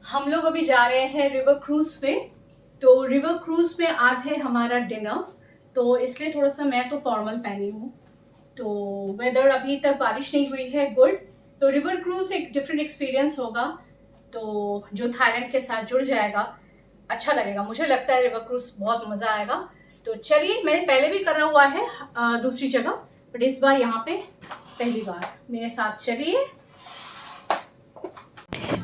हम लोग अभी जा रहे हैं रिवर क्रूज पे। तो रिवर क्रूज पे आज है हमारा डिनर, तो इसलिए थोड़ा सा मैं तो फॉर्मल पहनी हूँ। तो वेदर अभी तक बारिश नहीं हुई है, गुड। तो रिवर क्रूज एक डिफरेंट एक्सपीरियंस होगा, तो जो थाईलैंड के साथ जुड़ जाएगा अच्छा लगेगा। मुझे लगता है रिवर क्रूज बहुत मज़ा आएगा। तो चलिए, मैंने पहले भी करा हुआ है दूसरी जगह, बट इस बार यहाँ पे पहली बार मेरे साथ चलिए।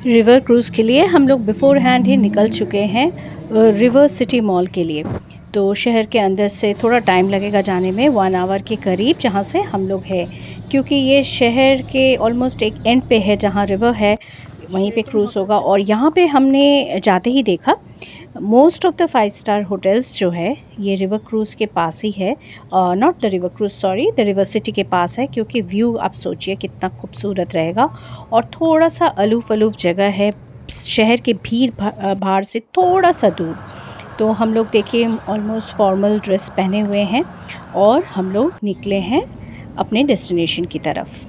रिवर क्रूज़ के लिए हम लोग बिफ़ोर हैंड ही निकल चुके हैं रिवर सिटी मॉल के लिए। तो शहर के अंदर से थोड़ा टाइम लगेगा जाने में, 1 आवर के करीब जहाँ से हम लोग हैं, क्योंकि ये शहर के ऑलमोस्ट एक एंड पे है जहाँ रिवर है, वहीं पे क्रूज़ होगा। और यहाँ पे हमने जाते ही देखा most of the 5 star hotels जो है ये रिवर क्रूज़ के पास ही है। Not the river cruise, sorry, the river city के पास है, क्योंकि व्यू आप सोचिए कितना खूबसूरत रहेगा। और थोड़ा सा अलूफ़ अलूफ़ जगह है, शहर के भीड़ भाड़ से थोड़ा सा दूर। तो हम लोग देखिए ऑलमोस्ट फॉर्मल ड्रेस पहने हुए हैं और हम लोग निकले हैं अपने डेस्टिनेशन की तरफ।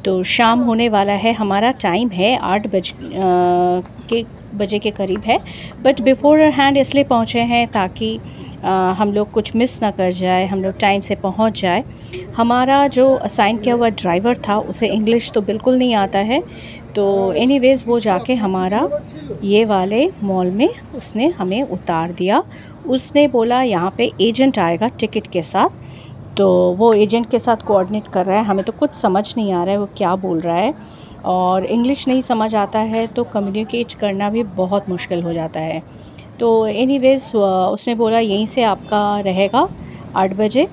तो शाम होने वाला है, हमारा टाइम है 8 बजे के करीब है। बट बिफ़ोर हैंड इसलिए पहुँचे हैं ताकि हम लोग कुछ मिस ना कर जाए, हम लोग टाइम से पहुँच जाए। हमारा जो असाइन किया हुआ ड्राइवर था उसे इंग्लिश तो बिल्कुल नहीं आता है, तो एनीवेज़ वो जाके हमारा ये वाले मॉल में उसने हमें उतार दिया। उसने बोला यहाँ पे एजेंट आएगा टिकट के साथ, तो वो एजेंट के साथ कोऑर्डिनेट कर रहा है। हमें तो कुछ समझ नहीं आ रहा है वो क्या बोल रहा है, और इंग्लिश नहीं समझ आता है तो कम्युनिकेट करना भी बहुत मुश्किल हो जाता है। तो एनीवेज़ उसने बोला यहीं से आपका रहेगा 8 बजे।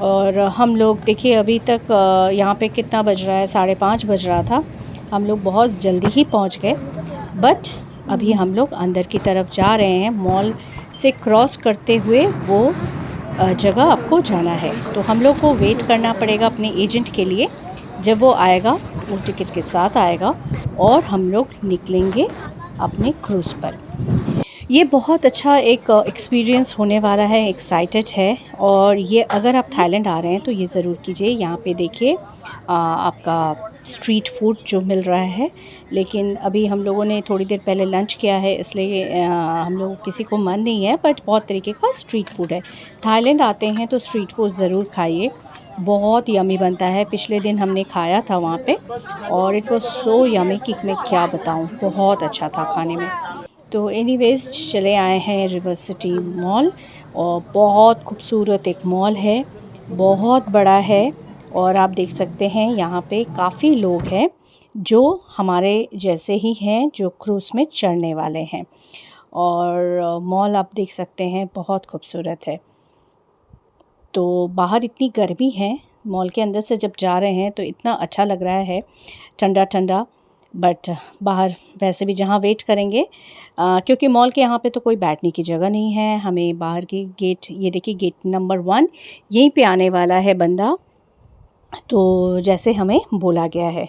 और हम लोग देखिए अभी तक यहाँ पे कितना बज रहा है, 5:30 बज रहा था। हम लोग बहुत जल्दी ही पहुँच गए। बट अभी हम लोग अंदर की तरफ जा रहे हैं, मॉल से क्रॉस करते हुए वो जगह आपको जाना है। तो हम लोग को वेट करना पड़ेगा अपने एजेंट के लिए। जब वो आएगा वो टिकट के साथ आएगा और हम लोग निकलेंगे अपने क्रूज़ पर। ये बहुत अच्छा एक एक्सपीरियंस होने वाला है, एक्साइटेड है। और ये अगर आप थाईलैंड आ रहे हैं तो ये ज़रूर कीजिए। यहाँ पे देखिए आपका स्ट्रीट फूड जो मिल रहा है। लेकिन अभी हम लोगों ने थोड़ी देर पहले लंच किया है, इसलिए हम लोग किसी को मन नहीं है, बट बहुत तरीके का स्ट्रीट फूड है। थाईलैंड आते हैं तो स्ट्रीट फूड ज़रूर खाइए, बहुत यमी बनता है। पिछले दिन हमने खाया था वहाँ पे और इट वाज सो यमी कि मैं क्या बताऊँ, बहुत अच्छा था खाने में। तो एनीवेज़ चले आए हैं रिवर सिटी मॉल, और बहुत खूबसूरत एक मॉल है, बहुत बड़ा है। और आप देख सकते हैं यहाँ पे काफ़ी लोग हैं जो हमारे जैसे ही हैं, जो क्रूज़ में चढ़ने वाले हैं। और मॉल आप देख सकते हैं बहुत खूबसूरत है। तो बाहर इतनी गर्मी है, मॉल के अंदर से जब जा रहे हैं तो इतना अच्छा लग रहा है, ठंडा ठंडा। बट बाहर वैसे भी जहाँ वेट करेंगे, क्योंकि मॉल के यहाँ पे तो कोई बैठने की जगह नहीं है, हमें बाहर की गेट, ये देखिए गेट नंबर 1, यहीं पे आने वाला है बंदा, तो जैसे हमें बोला गया है।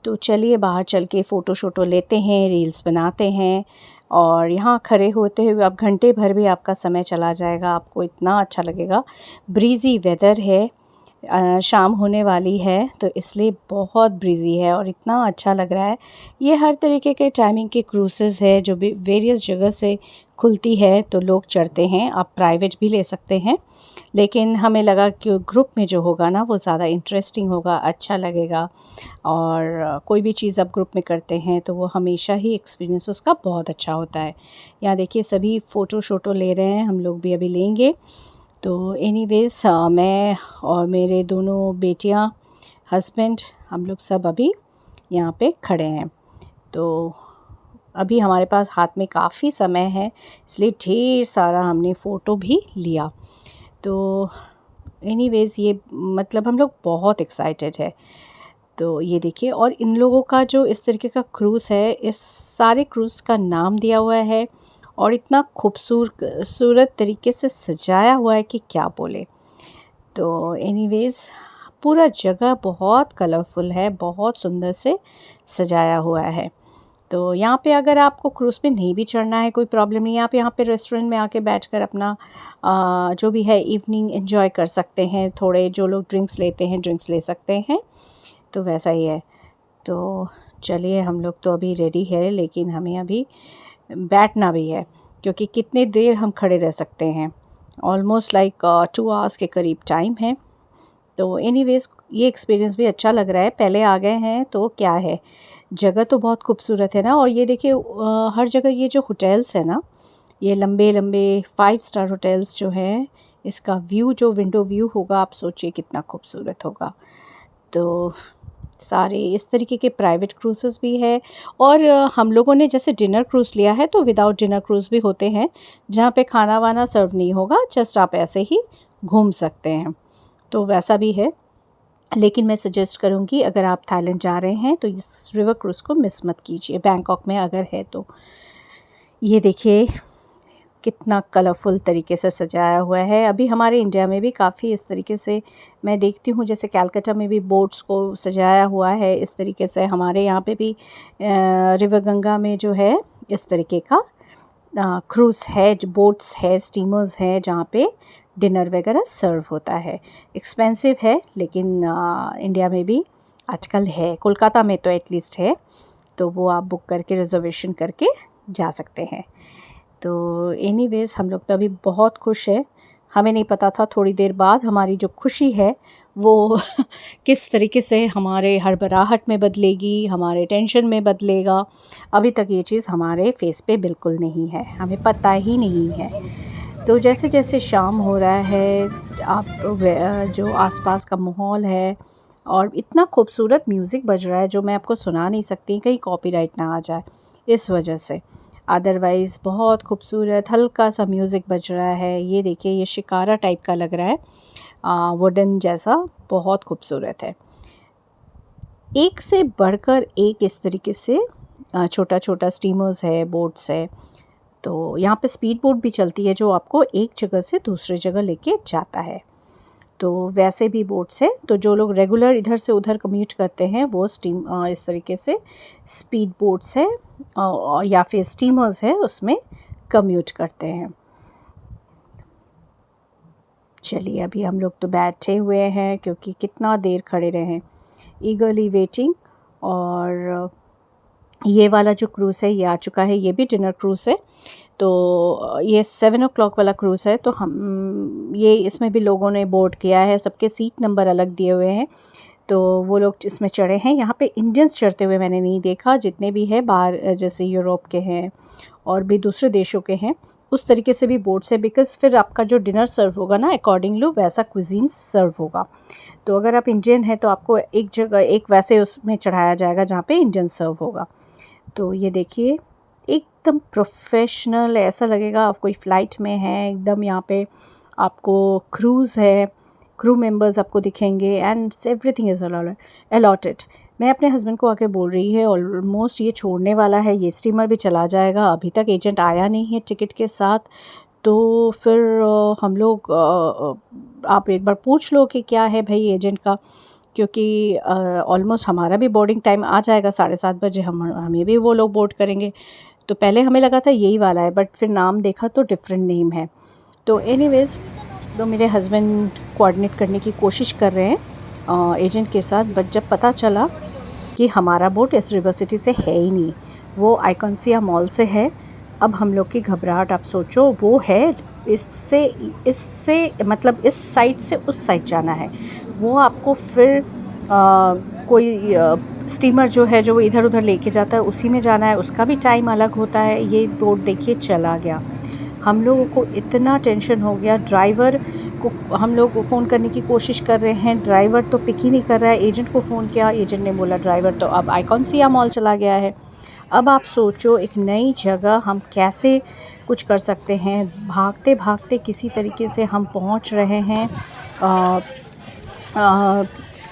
तो चलिए बाहर चल के फ़ोटो शोटो लेते हैं, रील्स बनाते हैं। और यहाँ खड़े होते हुए आप घंटे भर भी आपका समय चला जाएगा, आपको इतना अच्छा लगेगा। ब्रीज़ी वेदर है, शाम होने वाली है तो इसलिए बहुत ब्रीज़ी है और इतना अच्छा लग रहा है। ये हर तरीके के टाइमिंग के क्रूसेस है जो भी वेरियस जगह से खुलती है, तो लोग चढ़ते हैं। आप प्राइवेट भी ले सकते हैं, लेकिन हमें लगा कि ग्रुप में जो होगा ना वो ज़्यादा इंटरेस्टिंग होगा, अच्छा लगेगा। और कोई भी चीज़ आप ग्रुप में करते हैं तो वो हमेशा ही एक्सपीरियंस उसका बहुत अच्छा होता है। यहाँ देखिए सभी फ़ोटो शोटो ले रहे हैं, हम लोग भी अभी लेंगे। तो एनीवेज़ मैं और मेरे दोनों बेटियां, हस्बैंड, हम लोग सब अभी यहाँ पे खड़े हैं। तो अभी हमारे पास हाथ में काफ़ी समय है, इसलिए ढेर सारा हमने फ़ोटो भी लिया। तो एनीवेज़ ये मतलब हम लोग बहुत एक्साइटेड है। तो ये देखिए, और इन लोगों का जो इस तरीके का क्रूज़ है, इस सारे क्रूज़ का नाम दिया हुआ है और इतना खूबसूरत तरीके से सजाया हुआ है कि क्या बोले। तो एनीवेज़ पूरा जगह बहुत कलरफुल है, बहुत सुंदर से सजाया हुआ है। तो यहाँ पे अगर आपको क्रूज़ पे नहीं भी चढ़ना है कोई प्रॉब्लम नहीं है, आप यहाँ पे रेस्टोरेंट में आके बैठकर अपना जो भी है इवनिंग एंजॉय कर सकते हैं। थोड़े जो लोग ड्रिंक्स लेते हैं ड्रिंक्स ले सकते हैं, तो वैसा ही है। तो चलिए हम लोग तो अभी रेडी है, लेकिन हमें अभी बैठना भी है, क्योंकि कितने देर हम खड़े रह सकते हैं, ऑलमोस्ट लाइक 2 आवर्स के करीब टाइम है। तो एनीवेज़ ये एक्सपीरियंस भी अच्छा लग रहा है, पहले आ गए हैं तो क्या है, जगह तो बहुत खूबसूरत है ना। और ये देखिए हर जगह ये जो होटल्स है ना, ये लंबे लंबे 5 स्टार होटल्स जो हैं, इसका व्यू जो विंडो व्यू होगा, आप सोचिए कितना खूबसूरत होगा। तो सारे इस तरीके के प्राइवेट क्रूज़ेस भी है। और हम लोगों ने जैसे डिनर क्रूज़ लिया है, तो विदाउट डिनर क्रूज़ भी होते हैं, जहाँ पे खाना वाना सर्व नहीं होगा, जस्ट आप ऐसे ही घूम सकते हैं, तो वैसा भी है। लेकिन मैं सजेस्ट करूँगी अगर आप थाईलैंड जा रहे हैं तो इस रिवर क्रूज़ को मिस मत कीजिए, बैंकॉक में अगर है तो। ये देखिए कितना कलरफुल तरीके से सजाया हुआ है। अभी हमारे इंडिया में भी काफ़ी इस तरीके से मैं देखती हूँ, जैसे कलकत्ता में भी बोट्स को सजाया हुआ है इस तरीके से। हमारे यहाँ पे भी रिवर गंगा में जो है इस तरीके का क्रूज़ है, जो बोट्स है, स्टीमर्स हैं, जहाँ पे डिनर वगैरह सर्व होता है। एक्सपेंसिव है, लेकिन इंडिया में भी आजकल है, कोलकाता में तो एटलीस्ट है, तो वो आप बुक करके रिज़र्वेशन करके जा सकते हैं। तो एनीवेज़ हम लोग तो अभी बहुत खुश हैं। हमें नहीं पता था थोड़ी देर बाद हमारी जो खुशी है वो किस तरीके से हमारे हड़बड़ाहट में बदलेगी, हमारे टेंशन में बदलेगा। अभी तक ये चीज़ हमारे फेस पे बिल्कुल नहीं है, हमें पता ही नहीं है। तो जैसे-जैसे शाम हो रहा है, आप जो आसपास का माहौल है, और इतना खूबसूरत म्यूज़िक बज रहा है जो मैं आपको सुना नहीं सकती, कहीं कॉपीराइट ना आ जाए इस वजह से। अदरवाइज़ बहुत खूबसूरत हल्का सा म्यूज़िक बज रहा है। ये देखिए, ये शिकारा टाइप का लग रहा है, वुडन जैसा, बहुत खूबसूरत है। एक से बढ़कर एक इस तरीके से छोटा-छोटा स्टीमर्स है, बोट्स है। तो यहाँ पे स्पीड बोट भी चलती है जो आपको एक जगह से दूसरी जगह लेके जाता है। तो वैसे भी बोट्स है, तो जो लोग रेगुलर इधर से उधर कम्यूट करते हैं वो इस तरीके से स्पीड बोट्स है या फिर स्टीमर्स है, उसमें कम्यूट करते हैं। चलिए, अभी हम लोग तो बैठे हुए हैं, क्योंकि कितना देर खड़े रहे, ईगरली वेटिंग। और ये वाला जो क्रूज़ है ये आ चुका है, ये भी डिनर क्रूज़ है। तो ये 7 o'clock वाला क्रूज़ है, तो हम ये इसमें भी लोगों ने बोर्ड किया है, सबके सीट नंबर अलग दिए हुए हैं, तो वो लोग इसमें चढ़े हैं। यहाँ पे इंडियंस चढ़ते हुए मैंने नहीं देखा, जितने भी हैं बाहर जैसे यूरोप के हैं और भी दूसरे देशों के हैं, उस तरीके से भी बोट्स है, बिकॉज़ फिर आपका जो डिनर सर्व होगा ना, अकॉर्डिंगली वैसा क्विज़ीन सर्व होगा। तो अगर आप इंडियन हैं तो आपको एक जगह एक वैसे उसमें चढ़ाया जाएगा जहाँ पे इंडियन सर्व होगा। तो ये देखिए, एकदम प्रोफेशनल, ऐसा लगेगा आप कोई फ़्लाइट में हैं एकदम। यहाँ पे आपको क्रूज़ है, क्रू मेंबर्स आपको दिखेंगे, एंड एवरीथिंग इज़ अलॉटेड। मैं अपने हस्बैंड को आके बोल रही है, ऑलमोस्ट ये छोड़ने वाला है, ये स्टीमर भी चला जाएगा, अभी तक एजेंट आया नहीं है टिकट के साथ। तो फिर हम लोग आप एक बार पूछ लो कि क्या है भाई एजेंट का, क्योंकि ऑलमोस्ट हमारा भी बोर्डिंग टाइम आ जाएगा 7:30 बजे, हमें भी वो लोग बोर्ड करेंगे। तो पहले हमें लगा था यही वाला है, बट फिर नाम देखा तो डिफरेंट नेम है। तो एनीवेज़, तो मेरे हस्बैंड कोऑर्डिनेट करने की कोशिश कर रहे हैं एजेंट के साथ, बट जब पता चला कि हमारा बोट इस रिवर सिटी से है ही नहीं, वो आइकॉनिया मॉल से है। अब हम लोग की घबराहट आप सोचो, वो है इससे मतलब इस साइड से उस साइड जाना है, वो आपको फिर कोई स्टीमर जो है जो वो इधर उधर लेके जाता है उसी में जाना है, उसका भी टाइम अलग होता है। ये बोट देखिए चला गया, हम लोगों को इतना टेंशन हो गया। ड्राइवर को हम लोग फ़ोन करने की कोशिश कर रहे हैं, ड्राइवर तो पिक ही नहीं कर रहा है। एजेंट को फ़ोन किया, एजेंट ने बोला ड्राइवर तो अब आइकॉनिया मॉल चला गया है। अब आप सोचो, एक नई जगह हम कैसे कुछ कर सकते हैं। भागते भागते किसी तरीके से हम पहुंच रहे हैं,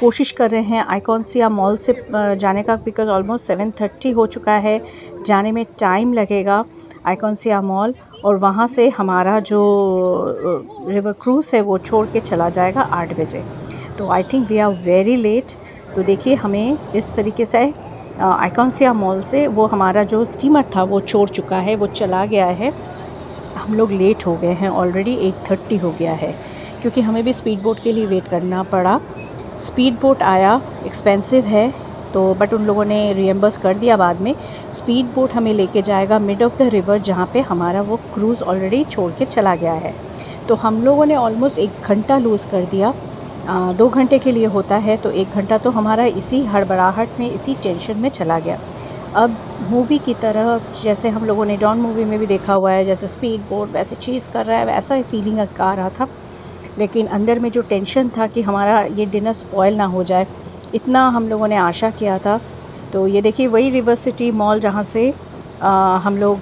कोशिश कर रहे हैं आइकॉनिया मॉल से जाने का, बिकॉज़ ऑलमोस्ट 7:30 हो चुका है, जाने में टाइम लगेगा आइकॉनिया मॉल। और वहाँ से हमारा जो रिवर क्रूज़ है वो छोड़ के चला जाएगा 8 बजे। तो I think we are very late. तो देखिए, हमें इस तरीके से आइकॉनिया मॉल से वो हमारा जो स्टीमर था वो छोड़ चुका है, वो चला गया है। हम लोग लेट हो गए हैं, ऑलरेडी 8:30 हो गया है, क्योंकि हमें भी स्पीड बोट के लिए वेट करना पड़ा। स्पीड बोट आया, एक्सपेंसिव है तो, बट उन लोगों ने रिएम्बर्स कर दिया बाद में, स्पीड बोट हमें लेके जाएगा मिड ऑफ द रिवर, जहाँ पे हमारा वो क्रूज़ ऑलरेडी छोड़ के चला गया है। तो हम लोगों ने ऑलमोस्ट 1 घंटा लूज़ कर दिया। 2 घंटे के लिए होता है, तो 1 घंटा तो हमारा इसी हड़बड़ाहट में, इसी टेंशन में चला गया। अब मूवी की तरह, जैसे हम लोगों ने डॉन मूवी में भी देखा हुआ है, जैसे स्पीड बोट वैसे चीज़ कर रहा है, वैसा ही फीलिंग आ रहा था। लेकिन अंदर में जो टेंशन था कि हमारा ये डिनर स्पॉइल ना हो जाए, इतना हम लोगों ने आशा किया था। तो ये देखिए वही रिवर सिटी मॉल जहाँ से हम लोग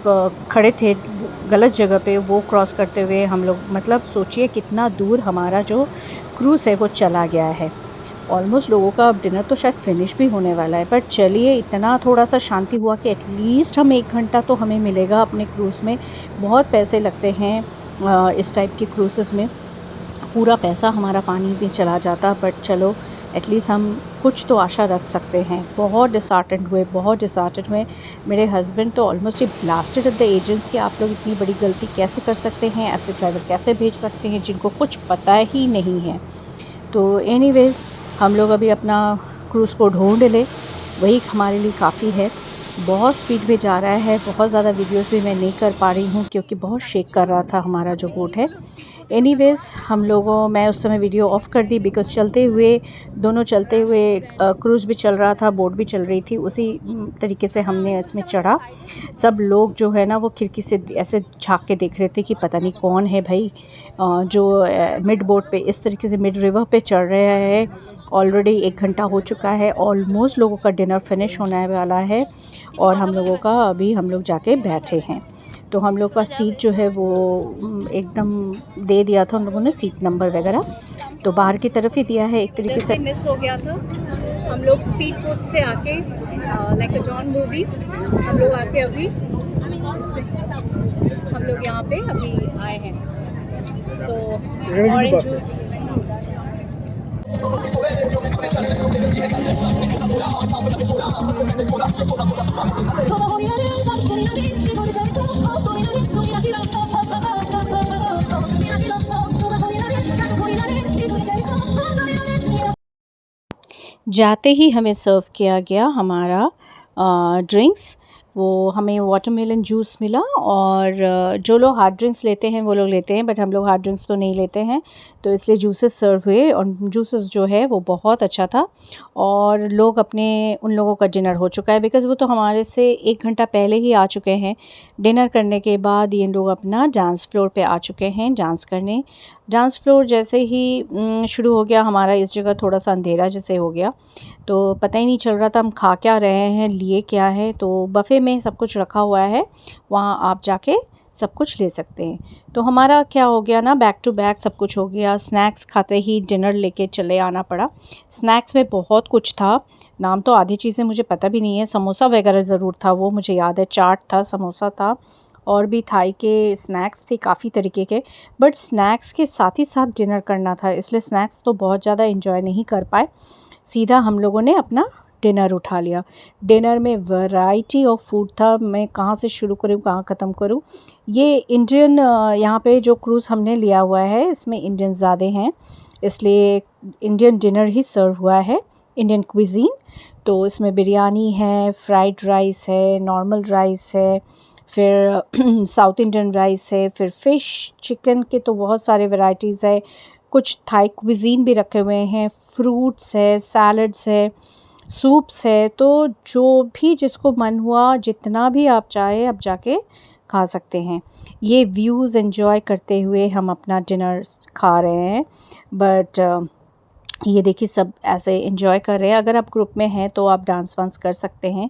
खड़े थे गलत जगह पे, वो क्रॉस करते हुए हम लोग, मतलब सोचिए कितना दूर हमारा जो क्रूज़ है वो चला गया है। ऑलमोस्ट लोगों का अब डिनर तो शायद फिनिश भी होने वाला है, बट चलिए इतना थोड़ा सा शांति हुआ कि एटलीस्ट हम 1 घंटा तो हमें मिलेगा अपने क्रूज़ में। बहुत पैसे लगते हैं इस टाइप के क्रूज़ेस में, पूरा पैसा हमारा पानी में चला जाता, बट चलो एटलीस्ट हम कुछ तो आशा रख सकते हैं। बहुत डिसहार्टेंड हुए। मेरे हस्बैंड तो ऑलमोस्ट ये ब्लास्टेड एट द एजेंट्स कि आप लोग इतनी बड़ी गलती कैसे कर सकते हैं, ऐसे ड्राइवर कैसे भेज सकते हैं जिनको कुछ पता ही नहीं है। तो एनीवेज़ हम लोग अभी अपना क्रूज़ को ढूंढ ले, वही हमारे लिए काफ़ी है। बहुत स्पीड में जा रहा है, बहुत ज़्यादा वीडियोस भी मैं नहीं कर पा रही हूँ क्योंकि बहुत शेक कर रहा था हमारा जो बोट है। एनीवेज़ मैं उस समय वीडियो ऑफ़ कर दी, बिकॉज़ दोनों चलते हुए क्रूज़ भी चल रहा था, बोट भी चल रही थी, उसी तरीके से हमने इसमें चढ़ा। सब लोग जो है ना वो खिड़की से ऐसे झाँक के देख रहे थे कि पता नहीं कौन है भाई जो मिड बोट पे इस तरीके से मिड रिवर पे चढ़ रहे हैं। ऑलरेडी 1 घंटा हो चुका है, ऑलमोस्ट लोगों का डिनर फिनिश होने वाला है और हम लोग जाके बैठे हैं। तो हम लोग का सीट जो है वो एकदम दे दिया था उन लोगों ने, सीट नंबर वगैरह तो बाहर की तरफ ही दिया है एक तरीके से। मिस हो गया था, हम लोग स्पीड बोट से आके लाइक अ जॉन मूवी, हम लोग आके अभी हम लोग यहाँ पे अभी आए हैं। सो ऑरेंज जूस जाते ही हमें सर्व किया गया हमारा ड्रिंक्स। वो हमें वाटरमेलन जूस मिला, और जो लोग हार्ड ड्रिंक्स लेते हैं वो लोग लेते हैं, बट हम लोग हार्ड ड्रिंक्स तो नहीं लेते हैं, तो इसलिए जूसेस सर्व हुए, और जूसेस जो है वो बहुत अच्छा था। और उन लोगों का डिनर हो चुका है, बिकॉज़ वो तो हमारे से 1 घंटा पहले ही आ चुके हैं। डिनर करने के बाद ये लोग अपना डांस फ्लोर पे आ चुके हैं डांस करने। डांस फ्लोर जैसे ही शुरू हो गया, हमारा इस जगह थोड़ा सा अंधेरा जैसे हो गया, तो पता ही नहीं चल रहा था हम खा क्या रहे हैं, लिए क्या है। तो बफ़े में सब कुछ रखा हुआ है, वहाँ आप जाके सब कुछ ले सकते हैं। तो हमारा क्या हो गया ना, बैक टू बैक सब कुछ हो गया। स्नैक्स खाते ही डिनर लेके चले आना पड़ा। स्नैक्स में बहुत कुछ था, नाम तो आधी चीज़ें मुझे पता भी नहीं है। समोसा वगैरह ज़रूर था, वो मुझे याद है, चाट था, समोसा था, और भी थाई के स्नैक्स थे काफ़ी तरीके के। बट स्नैक्स के साथ ही साथ डिनर करना था, इसलिए स्नैक्स तो बहुत ज़्यादा एंजॉय नहीं कर पाए। सीधा हम लोगों ने अपना डिनर उठा लिया। डिनर में वैरायटी ऑफ फूड था, मैं कहाँ से शुरू करूँ कहाँ ख़त्म करूँ। ये इंडियन यहाँ पे जो क्रूज़ हमने लिया हुआ है इसमें इंडियन ज़्यादा हैं, इसलिए इंडियन डिनर ही सर्व हुआ है, इंडियन क्विज़ीन। तो इसमें बिरयानी है, फ्राइड राइस है, नॉर्मल राइस है, फिर साउथ इंडियन राइस है, फिर फ़िश चिकन के तो बहुत सारे वैराइटीज़ है, कुछ थाई क्विज़ीन भी रखे हुए हैं, फ्रूट्स है, सैलड्स है, सूप्स है। तो जो भी जिसको मन हुआ, जितना भी आप चाहे आप जाके खा सकते हैं। ये व्यूज़ एंजॉय करते हुए हम अपना डिनर खा रहे हैं। बट ये देखिए सब ऐसे एंजॉय कर रहे हैं। अगर आप ग्रुप में हैं तो आप डांस वांस कर सकते हैं।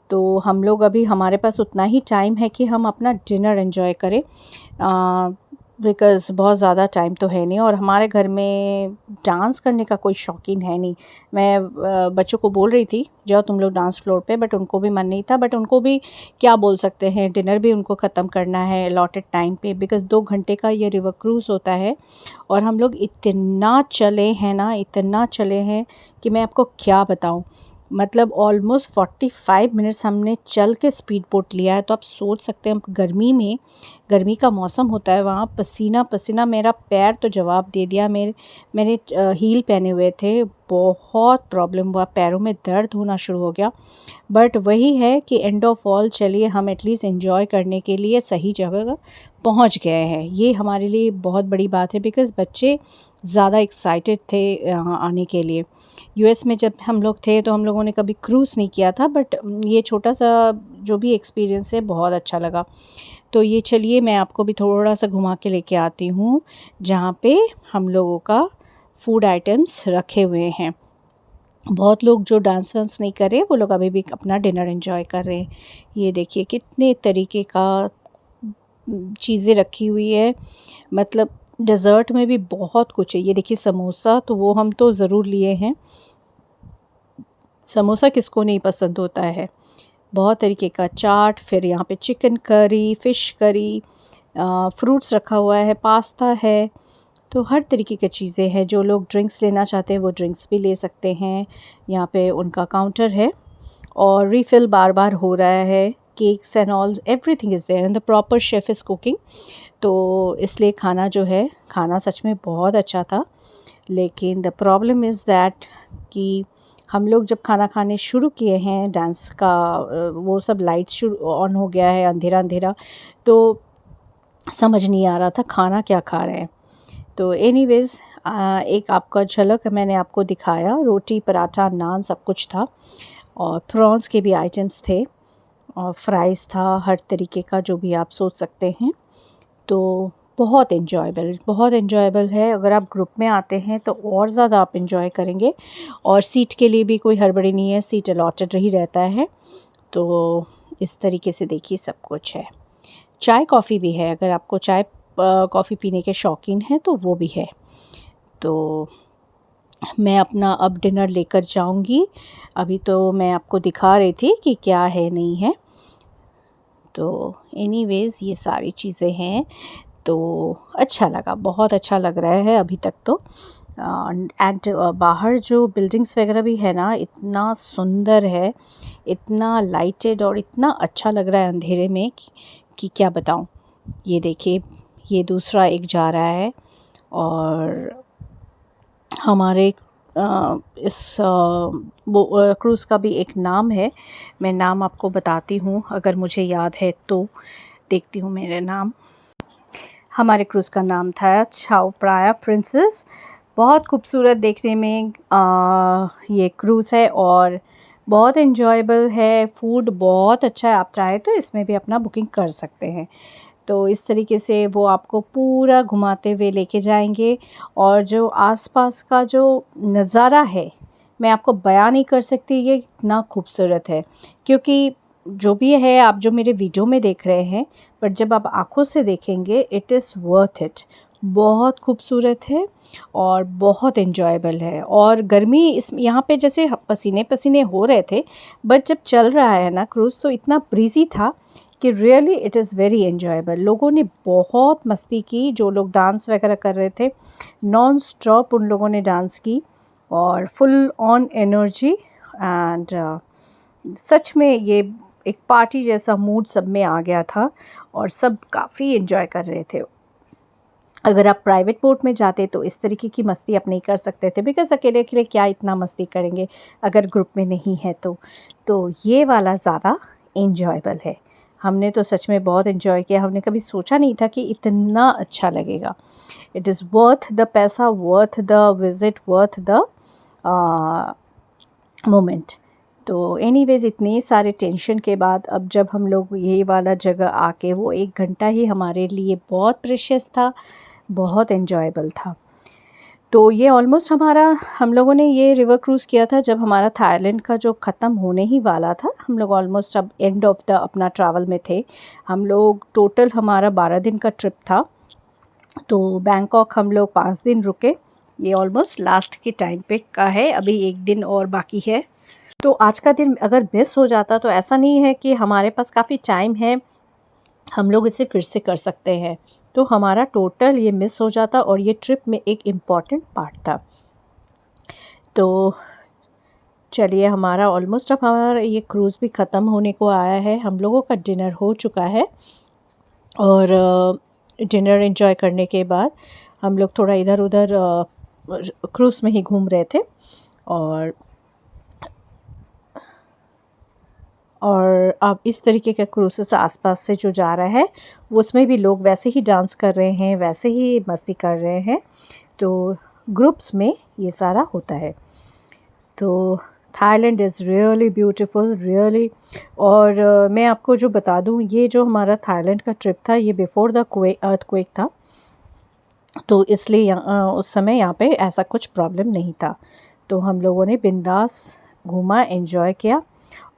तो हम लोग अभी, हमारे पास उतना ही टाइम है कि हम अपना डिनर एंजॉय करें, बिकॉज़ बहुत ज़्यादा टाइम तो है नहीं, और हमारे घर में डांस करने का कोई शौकीन है नहीं। मैं बच्चों को बोल रही थी जाओ तुम लोग डांस फ्लोर पे, बट उनको भी मन नहीं था। बट उनको भी क्या बोल सकते हैं, डिनर भी उनको ख़त्म करना है अलॉटेड टाइम पे, बिकॉज़ 2 घंटे का ये रिवर क्रूज़ होता है। और हम लोग इतना चले हैं ना, इतना चले हैं कि मैं आपको क्या बताऊँ। मतलब ऑलमोस्ट 45 मिनट्स हमने चल के स्पीड बोट लिया है। तो आप सोच सकते हैं गर्मी में, गर्मी का मौसम होता है वहाँ, पसीना पसीना, मेरा पैर तो जवाब दे दिया। मैंने हील पहने हुए थे, बहुत प्रॉब्लम हुआ, पैरों में दर्द होना शुरू हो गया। बट वही है कि एंड ऑफ ऑल चलिए हम एटलीस्ट एंजॉय करने के लिए सही जगह पहुंच गए हैं। ये हमारे लिए बहुत बड़ी बात है, बिकॉज़ बच्चे ज़्यादा एक्साइटेड थे यहाँ आने के लिए। यूएस में जब हम लोग थे तो हम लोगों ने कभी क्रूज़ नहीं किया था, बट ये छोटा सा जो भी एक्सपीरियंस है बहुत अच्छा लगा। तो ये चलिए मैं आपको भी थोड़ा सा घुमा के लेके आती हूँ जहाँ पे हम लोगों का फूड आइटम्स रखे हुए हैं। बहुत लोग जो डांस वांस नहीं कर रहे वो लोग अभी भी अपना डिनर एंजॉय कर रहे हैं। ये देखिए कितने तरीके का चीज़ें रखी हुई है, मतलब डेज़र्ट में भी बहुत कुछ है। ये देखिए समोसा, तो वो हम तो ज़रूर लिए हैं, समोसा किसको नहीं पसंद होता है। बहुत तरीके का चाट, फिर यहाँ पे chicken curry, fish curry, fruits रखा हुआ है, पास्ता है। तो हर तरीके की चीज़ें हैं। जो लोग ड्रिंक्स लेना चाहते हैं वो ड्रिंक्स भी ले सकते हैं। यहाँ पे उनका काउंटर है और रिफ़िल बार-बार हो रहा है। Cakes and all everything is there and the proper chef is cooking. तो इसलिए खाना जो है, खाना सच में बहुत अच्छा था। लेकिन द प्रॉब्लम इज़ दैट कि हम लोग जब खाना खाने शुरू किए हैं, डांस का वो सब लाइट्स शुरू ऑन हो गया है, अंधेरा-अंधेरा, तो समझ नहीं आ रहा था खाना क्या खा रहे हैं। तो एनीवेज़ एक आपका झलक मैंने आपको दिखाया, रोटी, पराठा, नान सब कुछ था और प्रॉन्स के भी आइटम्स थे और फ्राइज़ था, हर तरीके का जो भी आप सोच सकते हैं। तो बहुत एन्जॉयबल है। अगर आप ग्रुप में आते हैं तो और ज़्यादा आप एन्जॉय करेंगे और सीट के लिए भी कोई हड़बड़ी नहीं है, सीट अलॉटेड ही रहता है। तो इस तरीके से देखिए सब कुछ है। चाय कॉफ़ी भी है, अगर आपको चाय कॉफ़ी पीने के शौकीन हैं तो वो भी है। तो मैं अपना अब डिनर लेकर जाऊँगी। अभी तो मैं आपको दिखा रही थी कि क्या है नहीं है। तो एनीवेज़ ये सारी चीज़ें हैं। तो अच्छा लगा, बहुत अच्छा लग रहा है अभी तक तो। एंड बाहर जो बिल्डिंग्स वगैरह भी है ना, इतना सुंदर है, इतना लाइटेड और इतना अच्छा लग रहा है अंधेरे में कि क्या बताऊँ। ये देखिए, ये दूसरा एक जा रहा है और हमारे इस वो क्रूज़ का भी एक नाम है। मैं नाम आपको बताती हूँ अगर मुझे याद है तो। देखती हूँ मेरे नाम। हमारे क्रूज़ का नाम था चाओ प्राया प्रिंसेस। बहुत खूबसूरत देखने में ये क्रूज़ है और बहुत एन्जॉयबल है। फूड बहुत अच्छा है, आप चाहे तो इसमें भी अपना बुकिंग कर सकते हैं। तो इस तरीके से वो आपको पूरा घुमाते हुए लेके जाएंगे और जो आसपास का जो नज़ारा है, मैं आपको बयां नहीं कर सकती ये कितना खूबसूरत है। क्योंकि जो भी है, आप जो मेरे वीडियो में देख रहे हैं, बट जब आप आँखों से देखेंगे इट इज़ वर्थ इट। बहुत खूबसूरत है और बहुत एन्जॉयबल है। और गर्मी इस यहाँ पे जैसे पसीने-पसीने हो रहे थे, बट जब चल रहा है ना क्रूज़ तो इतना ब्रीज़ी था कि really it is very enjoyable. लोगों ने बहुत मस्ती की, जो लोग डांस वगैरह कर रहे थे, नॉन स्टॉप उन लोगों ने डांस की और full on energy. And such में ये एक पार्टी जैसा मूड सब में आ गया था और सब काफ़ी एंजॉय कर रहे थे। अगर आप प्राइवेट बोट में जाते तो इस तरीके की मस्ती आप नहीं कर सकते थे, बिकॉज़ अकेले-अकेले क्या इतना मस्ती करेंगे अगर ग्रुप में नहीं है तो। तो ये वाला ज़्यादा एन्जॉयबल है। हमने तो सच में बहुत एन्जॉय किया, हमने कभी सोचा नहीं था कि इतना अच्छा लगेगा। इट इज़ वर्थ द पैसा, worth the visit, worth the moment. तो एनीवेज़ इतने सारे टेंशन के बाद अब जब हम लोग ये वाला जगह आके, वो 1 घंटा ही हमारे लिए बहुत प्रेशियस था, बहुत एन्जॉयबल था। तो ये ऑलमोस्ट हम लोगों ने ये रिवर क्रूज़ किया था जब हमारा थाईलैंड का जो ख़त्म होने ही वाला था। हम लोग ऑलमोस्ट अब एंड ऑफ द अपना ट्रैवल में थे। हम लोग टोटल हमारा 12 दिन का ट्रिप था। तो बैंकॉक हम लोग 5 दिन रुके। ये ऑलमोस्ट लास्ट के टाइम पे का है, अभी 1 दिन और बाकी है। तो आज का दिन अगर मिस हो जाता तो ऐसा नहीं है कि हमारे पास काफ़ी टाइम है, हम लोग इसे फिर से कर सकते हैं। तो हमारा टोटल ये मिस हो जाता और ये ट्रिप में एक इम्पॉर्टेंट पार्ट था। तो चलिए, हमारा ऑलमोस्ट अब हमारा ये क्रूज़ भी ख़त्म होने को आया है। हम लोगों का डिनर हो चुका है और डिनर एंजॉय करने के बाद हम लोग थोड़ा इधर-उधर क्रूज़ में ही घूम रहे थे और अब इस तरीके का क्रूसेस आसपास से जो जा रहा है वो उसमें भी लोग वैसे ही डांस कर रहे हैं, वैसे ही मस्ती कर रहे हैं। तो ग्रुप्स में ये सारा होता है। तो Thailand is really beautiful really. और मैं आपको जो बता दूं, ये जो हमारा थाईलैंड का ट्रिप था ये बिफ़ोर द अर्थक्वेक था, तो इसलिए उस समय यहाँ पे ऐसा कुछ प्रॉब्लम नहीं था। तो हम लोगों ने बिंदास घूमा, एंजॉय किया।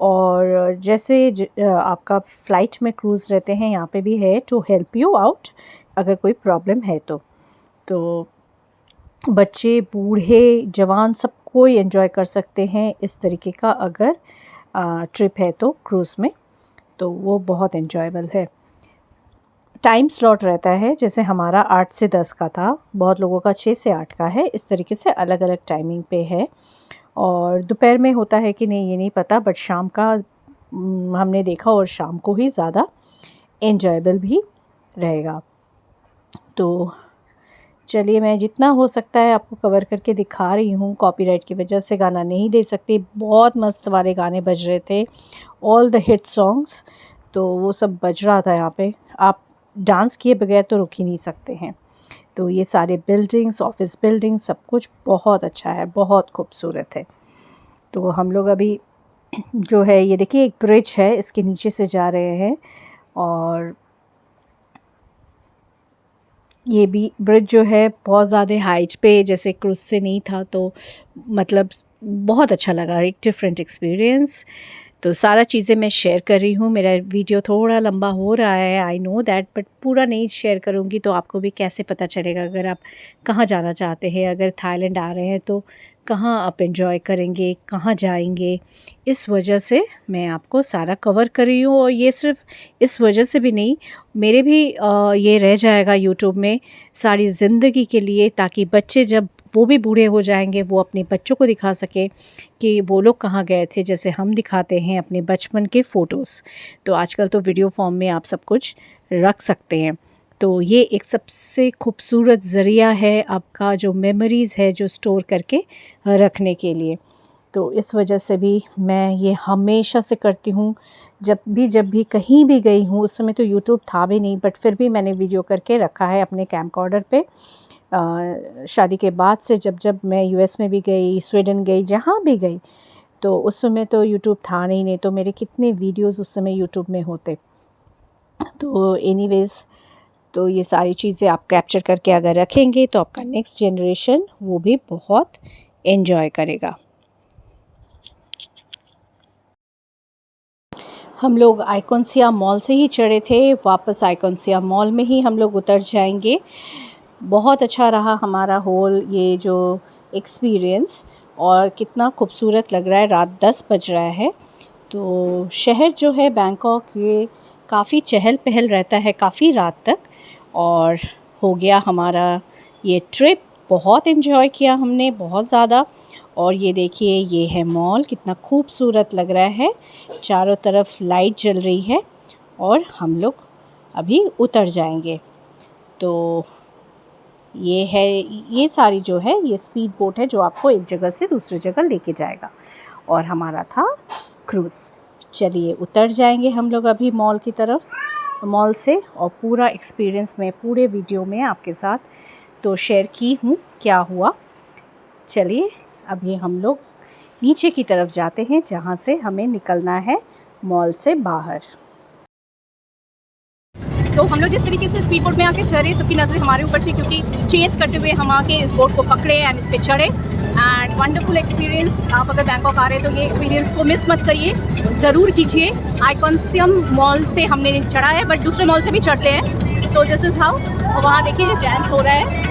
और जैसे आपका फ़्लाइट में क्रूज़ रहते हैं, यहाँ पे भी है टू हेल्प यू आउट अगर कोई प्रॉब्लम है तो बच्चे, बूढ़े, जवान सब कोई एंजॉय कर सकते हैं इस तरीके का अगर ट्रिप है तो क्रूज़ में, तो वो बहुत एंजॉयबल है। टाइम स्लॉट रहता है, जैसे हमारा 8 से 10 का था, बहुत लोगों का 6 से 8 का है, इस तरीके से अलग-अलग टाइमिंग पे है। और दोपहर में होता है कि नहीं ये नहीं पता, बट शाम का हमने देखा और शाम को ही ज़्यादा एंजॉयबल भी रहेगा। तो चलिए, मैं जितना हो सकता है आपको कवर करके दिखा रही हूँ। कॉपीराइट की वजह से गाना नहीं दे सकती। बहुत मस्त वाले गाने बज रहे थे, ऑल द हिट सॉन्ग्स, तो वो सब बज रहा था यहाँ पे। आप डांस किए बगैर तो रुक ही नहीं सकते हैं। तो ये सारे बिल्डिंग्स, ऑफिस बिल्डिंग्स, सब कुछ बहुत अच्छा है, बहुत खूबसूरत है। तो हम लोग अभी जो है ये देखिए एक ब्रिज है, इसके नीचे से जा रहे हैं और ये भी ब्रिज जो है बहुत ज़्यादा हाइट पे, जैसे क्रूज़ से नहीं था, तो मतलब बहुत अच्छा लगा, एक डिफरेंट एक्सपीरियंस। तो सारा चीज़ें मैं शेयर कर रही हूँ। मेरा वीडियो थोड़ा लंबा हो रहा है, आई नो दैट, बट पूरा नहीं शेयर करूँगी तो आपको भी कैसे पता चलेगा अगर आप कहाँ जाना चाहते हैं। अगर थाईलैंड आ रहे हैं तो कहाँ आप एंजॉय करेंगे, कहाँ जाएंगे, इस वजह से मैं आपको सारा कवर कर रही हूँ। और ये सिर्फ इस वजह से भी नहीं, मेरे भी ये रह जाएगा यूट्यूब में सारी ज़िंदगी के लिए, ताकि बच्चे जब वो भी बूढ़े हो जाएंगे वो अपने बच्चों को दिखा सकें कि वो लोग कहाँ गए थे, जैसे हम दिखाते हैं अपने बचपन के फ़ोटोज़। तो आजकल तो वीडियो फॉर्म में आप सब कुछ रख सकते हैं। तो ये एक सबसे खूबसूरत ज़रिया है आपका जो मेमोरीज़ है जो स्टोर करके रखने के लिए। तो इस वजह से भी मैं ये हमेशा से करती हूँ। जब भी कहीं भी गई हूँ, उस समय तो यूट्यूब था भी नहीं, बट फिर भी मैंने वीडियो करके रखा है अपने कैमकॉर्डर पे। शादी के बाद से जब मैं यूएस में भी गई, स्वीडन गई, जहाँ भी गई, तो उस समय तो यूट्यूब था नहीं तो मेरे कितने वीडियोस उस समय यूट्यूब में होते। तो एनीवेज़, तो ये सारी चीज़ें आप कैप्चर करके अगर रखेंगे तो आपका नेक्स्ट जनरेशन वो भी बहुत एंजॉय करेगा। हम लोग आइकॉनिया मॉल से ही चढ़े थे, वापस आइकॉनिया मॉल में ही हम लोग उतर जाएंगे। बहुत अच्छा रहा हमारा होल ये जो एक्सपीरियंस, और कितना खूबसूरत लग रहा है। रात 10 बज रहा है। तो शहर जो है बैंकॉक ये काफ़ी चहल पहल रहता है काफ़ी रात तक। और हो गया हमारा ये ट्रिप, बहुत एंजॉय किया हमने, बहुत ज़्यादा। और ये देखिए ये है मॉल, कितना खूबसूरत लग रहा है, चारों तरफ लाइट जल रही है। और हम लोग अभी उतर जाएंगे। तो ये है, ये सारी जो है ये स्पीड बोट है जो आपको एक जगह से दूसरी जगह लेके जाएगा। और हमारा था क्रूज़। चलिए उतर जाएंगे हम लोग अभी मॉल की तरफ, मॉल से। और पूरा एक्सपीरियंस मैं पूरे वीडियो में आपके साथ तो शेयर की हूँ क्या हुआ। चलिए अभी हम लोग नीचे की तरफ जाते हैं जहाँ से हमें निकलना है मॉल से बाहर। तो हम लोग जिस तरीके से स्पीड बोट में आके चढ़े, सबकी नज़रें हमारे ऊपर थी क्योंकि चेस करते हुए हम आके इस बोट को पकड़े एंड इस पे चढ़े। And wonderful experience. आप अगर बैंकॉक आ रहे हैं तो ये एक्सपीरियंस को मिस मत करिए, ज़रूर कीजिए। आइकॉनिया मॉल से हमने चढ़ा है, बट दूसरे मॉल से भी चढ़ते हैं। So this is how. और वहाँ देखिए डांस हो रहा है।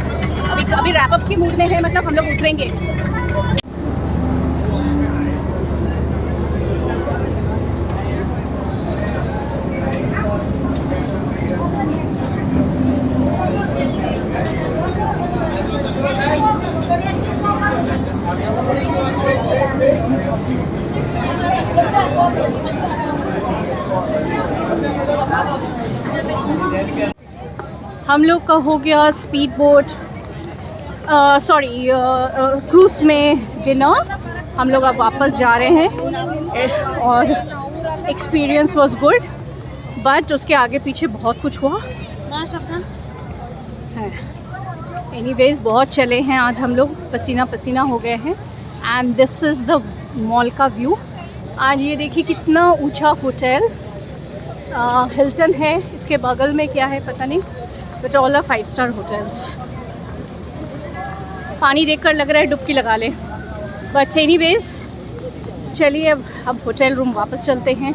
अभी रैप अप के मूड में है, मतलब हम लोग उतरेंगे। हम लोग का हो गया स्पीड बोट सॉरी क्रूज़ में डिनर। हम लोग अब वापस जा रहे हैं और एक्सपीरियंस वाज गुड, बट उसके आगे पीछे बहुत कुछ हुआ है। एनीवेज बहुत चले हैं आज हम लोग, पसीना पसीना हो गए हैं। And this is the mall का व्यू। आज ये देखिए कितना ऊंचा होटल हिल्टन है, इसके बगल में क्या है पता नहीं, but all are 5 star hotels. पानी देखकर लग रहा है डुबकी लगा ले, बट एनीवेज चलिए अब होटल रूम वापस चलते हैं।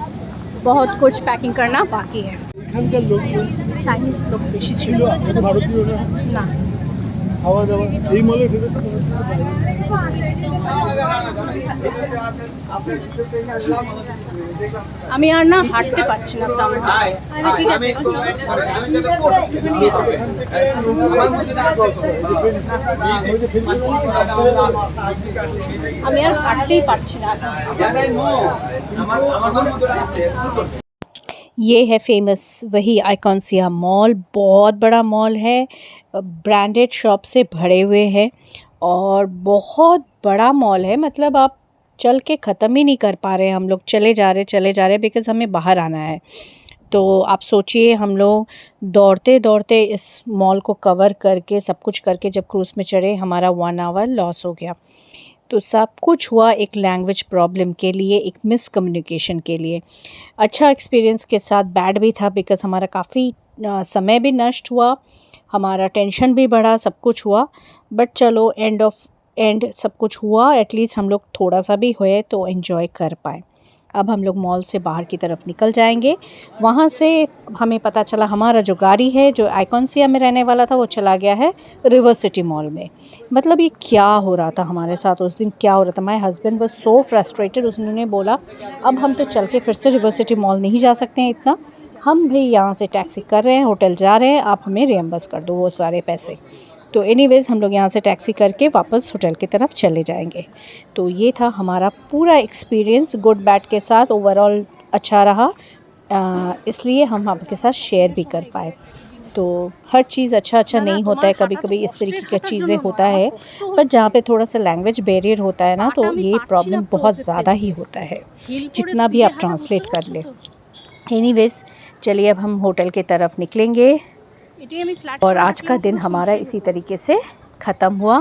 बहुत कुछ पैकिंग करना बाकी है। चाइनीज लोग बेশি ছিল না। খাওয়া দাওয়া এই মলে আমি আর না হাঁটতে পারছি না সামনে। আরে ঠিক আছে আমি আর হাঁটতেই পারছি না। ये है फेमस वही आइकॉनिया मॉल। बहुत बड़ा मॉल है, ब्रांडेड शॉप से भरे हुए हैं और बहुत बड़ा मॉल है। मतलब आप चल के ख़त्म ही नहीं कर पा रहे हैं। हम लोग चले जा रहे बिकॉज़ हमें बाहर आना है। तो आप सोचिए हम लोग दौड़ते दौड़ते इस मॉल को कवर करके सब कुछ करके जब क्रूज़ में चढ़े, हमारा 1 आवर लॉस हो गया। तो सब कुछ हुआ एक लैंग्वेज प्रॉब्लम के लिए, एक मिसकम्युनिकेशन के लिए। अच्छा एक्सपीरियंस के साथ बैड भी था बिकॉज़ हमारा काफ़ी समय भी नष्ट हुआ, हमारा टेंशन भी बढ़ा, सब कुछ हुआ। बट चलो एंड सब कुछ हुआ, एटलीस्ट हम लोग थोड़ा सा भी हुए तो एंजॉय कर पाए। अब हम लोग मॉल से बाहर की तरफ निकल जाएंगे। वहाँ से हमें पता चला हमारा जो गाड़ी है जो आइकॉनिया में रहने वाला था वो चला गया है रिवर सिटी मॉल में। मतलब ये क्या हो रहा था हमारे साथ उस दिन, क्या हो रहा था। My husband was so frustrated. उन्होंने बोला अब हम तो चल के फिर से रिवर सिटी मॉल नहीं जा सकते हैं, इतना हम भी यहाँ से टैक्सी कर रहे हैं, होटल जा रहे हैं, आप हमें रियम्बर्स कर दो वो सारे पैसे। तो एनीवेज़ हम लोग यहाँ से टैक्सी करके वापस होटल की तरफ चले जाएंगे। तो ये था हमारा पूरा एक्सपीरियंस, गुड बैड के साथ ओवरऑल अच्छा रहा, इसलिए हम आपके साथ शेयर भी कर पाए। तो हर चीज़ अच्छा नहीं होता है, कभी कभी इस तरीके की चीज़ें होता है, पर जहाँ पे थोड़ा सा लैंग्वेज बैरियर होता है ना तो ये प्रॉब्लम बहुत ज़्यादा ही होता है, जितना भी आप ट्रांसलेट कर ले। एनीवेज़ चलिए अब हम होटल की तरफ निकलेंगे और आज का दिन हमारा इसी तरीके से ख़त्म हुआ।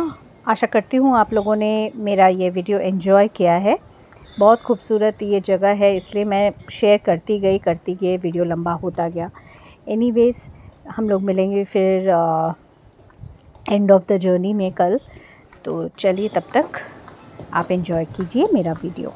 आशा करती हूँ आप लोगों ने मेरा ये वीडियो एंजॉय किया है। बहुत खूबसूरत ये जगह है, इसलिए मैं शेयर करती गई, वीडियो लंबा होता गया। एनीवेज़ हम लोग मिलेंगे फिर एंड ऑफ द जर्नी में कल। तो चलिए तब तक आप एंजॉय कीजिए मेरा वीडियो।